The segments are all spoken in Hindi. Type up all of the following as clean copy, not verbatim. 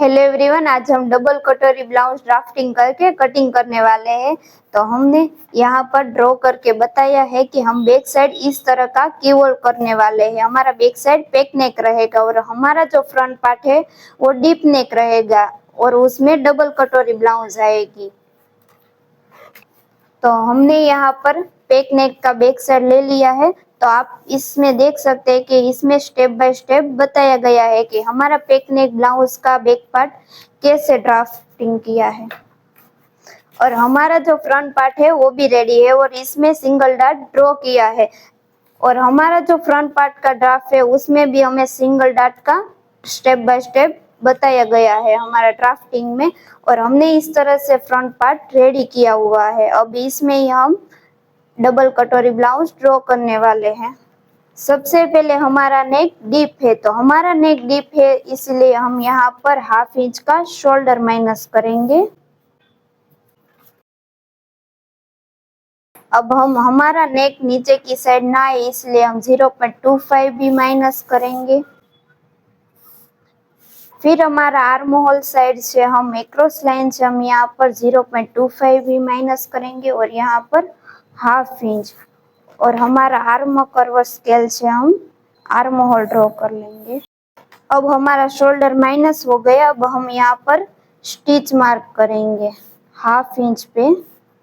हेलो एवरीवन, आज हम डबल कटोरी ब्लाउज ड्राफ्टिंग करके कटिंग करने वाले हैं। तो हमने यहाँ पर ड्रॉ करके बताया है कि हम बैक साइड इस तरह का कीहोल करने वाले हैं। हमारा बैक साइड पैक नेक रहेगा और हमारा जो फ्रंट पार्ट है वो डीप नेक रहेगा और उसमें डबल कटोरी ब्लाउज आएगी। तो हमने यहाँ पर पैक नेक का बैक साइड ले लिया है। तो आप इसमें देख सकते हैं कि इसमें स्टेप बाय स्टेप बताया गया है कि हमारा पैक नेक ब्लाउज का बैक पार्ट कैसे ड्राफ्टिंग किया है। और हमारा जो फ्रंट पार्ट है वो भी रेडी है और इसमें सिंगल डॉट ड्रॉ किया है। और हमारा जो फ्रंट पार्ट का ड्राफ्ट है उसमें भी हमें सिंगल डॉट का स्टेप बाय स्टेप बताया गया है हमारा ड्राफ्टिंग में। और हमने इस तरह से फ्रंट पार्ट रेडी किया हुआ है। अब इसमें ही हम डबल कटोरी ब्लाउज ड्रॉ करने वाले हैं। सबसे पहले हमारा नेक डीप है, तो हमारा नेक डीप है इसलिए हम यहाँ पर हाफ इंच का शोल्डर माइनस करेंगे। अब हम हमारा नेक नीचे की साइड ना है इसलिए हम 0.25 भी माइनस करेंगे। फिर हमारा आर्म होल साइड से हम एक्रॉस लाइन से हम यहाँ पर 0.25 भी माइनस करेंगे और यहाँ पर हाफ इंच। और हमारा आर्म कर्व स्केल से हम आर्म होल ड्रॉ कर लेंगे। अब हमारा शोल्डर माइनस हो गया। अब हम यहाँ पर स्टिच मार्क करेंगे हाफ इंच पे।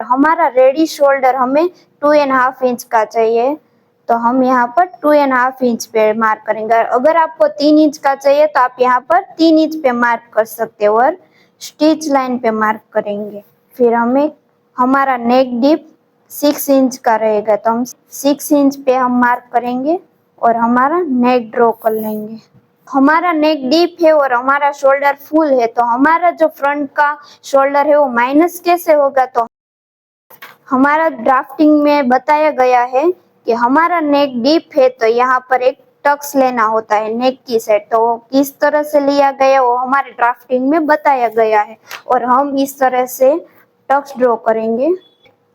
हमारा रेडी शोल्डर हमें 2.5 इंच का चाहिए, तो हम यहाँ पर 2.5 इंच पे मार्क करेंगे। अगर आपको 3 इंच का चाहिए तो आप यहाँ पर 3 इंच पे मार्क कर सकते हो और स्टिच लाइन पे मार्क करेंगे। फिर हमें हमारा नेक डीप 6 इंच का रहेगा, तो हम 6 इंच पे हम मार्क करेंगे और हमारा नेक ड्रॉ कर लेंगे। हमारा नेक डीप है और हमारा शोल्डर फुल है, तो हमारा जो फ्रंट का शोल्डर है वो माइनस कैसे होगा। तो हमारा ड्राफ्टिंग में बताया गया है कि हमारा नेक डीप है तो यहाँ पर एक टक्स लेना होता है नेक की साइड। तो किस तरह से लिया गया वो हमारे ड्राफ्टिंग में बताया गया है और हम इस तरह से टक्स ड्रॉ करेंगे।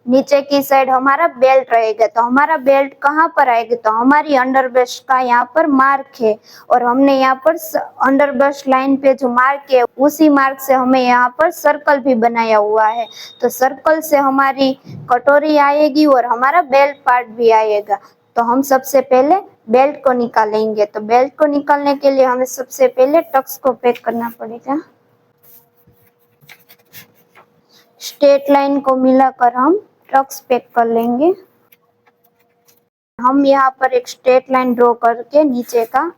नीचे की साइड हमारा बेल्ट रहेगा, तो हमारा बेल्ट कहाँ पर आएगा, तो हमारी अंडर ब्रश का यहाँ पर मार्क है और हमने यहाँ पर अंडर ब्रश लाइन पे जो मार्क है उसी मार्क से हमें यहाँ पर सर्कल भी बनाया हुआ है। तो सर्कल से हमारी कटोरी आएगी और हमारा बेल्ट पार्ट भी आएगा। तो हम सबसे पहले बेल्ट को निकालेंगे। तो बेल्ट को निकालने के लिए हमें सबसे पहले टक्स को पैक करना पड़ेगा। स्ट्रेट लाइन को मिलाकर हम टक्स पैक कर लेंगे। हम यहाँ पर एक स्ट्रेट लाइन ड्रॉ करके नीचे का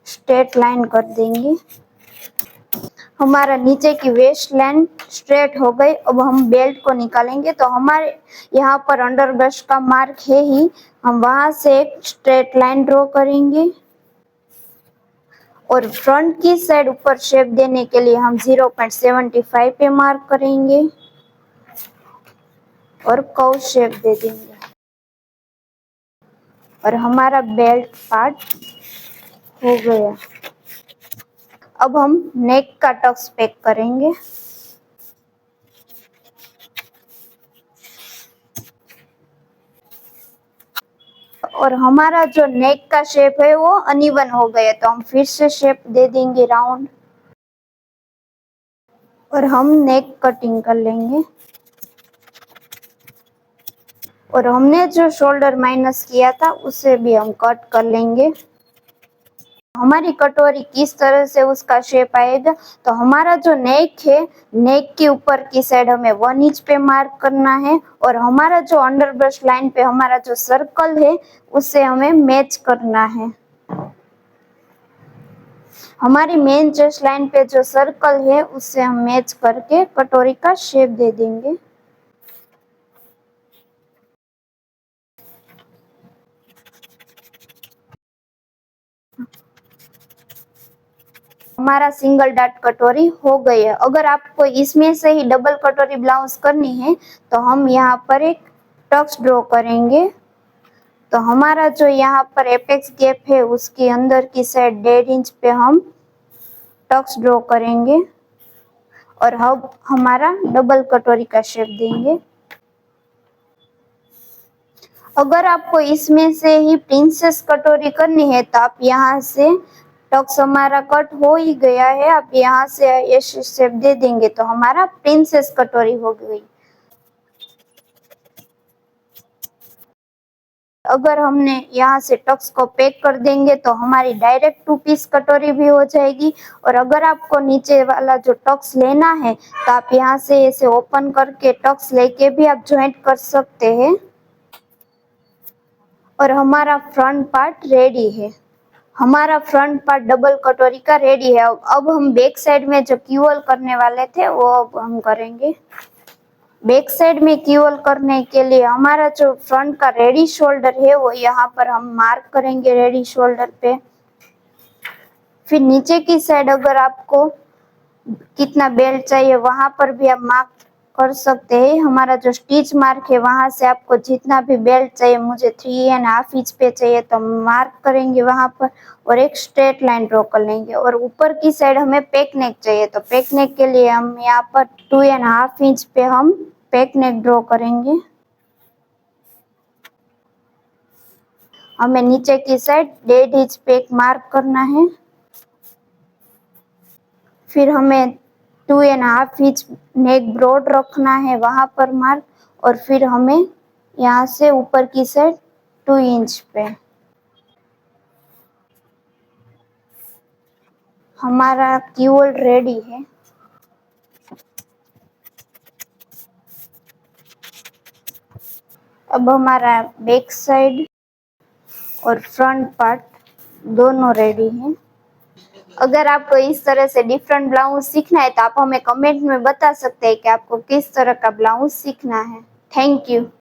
स्ट्रेट लाइन कर देंगे। हमारा नीचे की वेस्ट लाइन स्ट्रेट हो गई। अब हम बेल्ट को निकालेंगे। तो हमारे यहाँ पर अंडर ब्रश का मार्क है ही, हम वहां से एक स्ट्रेट लाइन ड्रॉ करेंगे और फ्रंट की साइड ऊपर शेप देने के लिए हम 0.75 पे मार्क करेंगे और कर्व शेप दे देंगे। और हमारा बेल्ट पार्ट हो गया। अब हम नेक का टक्स पैक करेंगे। और हमारा जो नेक का शेप है वो अनइवन हो गया, तो हम फिर से शेप दे देंगे राउंड और हम नेक कटिंग कर लेंगे। और हमने जो शोल्डर माइनस किया था उसे भी हम कट कर लेंगे। हमारी कटोरी किस तरह से उसका शेप आएगा, तो हमारा जो नेक है नेक के ऊपर की साइड हमें 1 इंच पे मार्क करना है और हमारा जो अंडर ब्रश लाइन पे हमारा जो सर्कल है उससे हमें मैच करना है। हमारी मेन चेस्ट लाइन पे जो सर्कल है उससे हम मैच करके कटोरी का शेप दे देंगे। हमारा सिंगल डॉट कटोरी हो गई है। अगर आपको इसमें से ही डबल कटोरी ब्लाउज करनी है तो हम यहाँ पर एक टक्स ड्रॉ करेंगे। तो हमारा जो यहाँ पर एपेक्स गैप है उसके अंदर की साइड 1.5 इंच पे हम टक्स ड्रॉ करेंगे और अब हमारा डबल कटोरी का शेप देंगे। अगर आपको इसमें से ही प्रिंसेस कटोरी करनी है तो आप यहाँ से टक्स हमारा कट हो ही गया है। आप यहाँ से ऐसे शेप दे देंगे तो हमारा प्रिंसेस कटोरी हो गई। अगर हमने यहाँ से टक्स को पैक कर देंगे तो हमारी डायरेक्ट 2 पीस कटोरी भी हो जाएगी। और अगर आपको नीचे वाला जो टक्स लेना है तो आप यहाँ से ऐसे ओपन करके टक्स लेके भी आप ज्वाइंट कर सकते हैं। और हमारा फ्रंट पार्ट रेडी है। हमारा फ्रंट पार्ट डबल कटोरी का रेडी है। अब हम बैक साइड में जो कीहोल करने वाले थे वो अब हम करेंगे। बैक साइड में कीहोल करने के लिए हमारा जो फ्रंट का रेडी शोल्डर है वो यहाँ पर हम मार्क करेंगे रेडी शोल्डर पे। फिर नीचे की साइड अगर आपको कितना बेल्ट चाहिए वहां पर भी आप मार्क कर सकते हैं। हमारा जो स्टिच मार्क है वहां से आपको जितना भी बेल्ट चाहिए, मुझे 3.5 इंच पे चाहिए तो मार्क करेंगे वहां पर और एक स्ट्रेट लाइन ड्रॉ कर लेंगे। और ऊपर की साइड हमें पैक नेक चाहिए तो पैक नेक के लिए हम यहाँ पर 2.5 इंच पे हम पैक नेक ड्रॉ करेंगे। हमें नीचे की साइड 1.5 इंच पे एक मार्क करना है। फिर हमें 2.5 इंच नेक ब्रॉड रखना है वहां पर मार्क। और फिर हमें यहाँ से ऊपर की साइड 2 इंच पे हमारा कीहोल रेडी है। अब हमारा बैक साइड और फ्रंट पार्ट दोनों रेडी हैं। अगर आपको इस तरह से डिफरेंट ब्लाउज सीखना है तो आप हमें कमेंट में बता सकते हैं कि आपको किस तरह का ब्लाउज सीखना है। Thank you.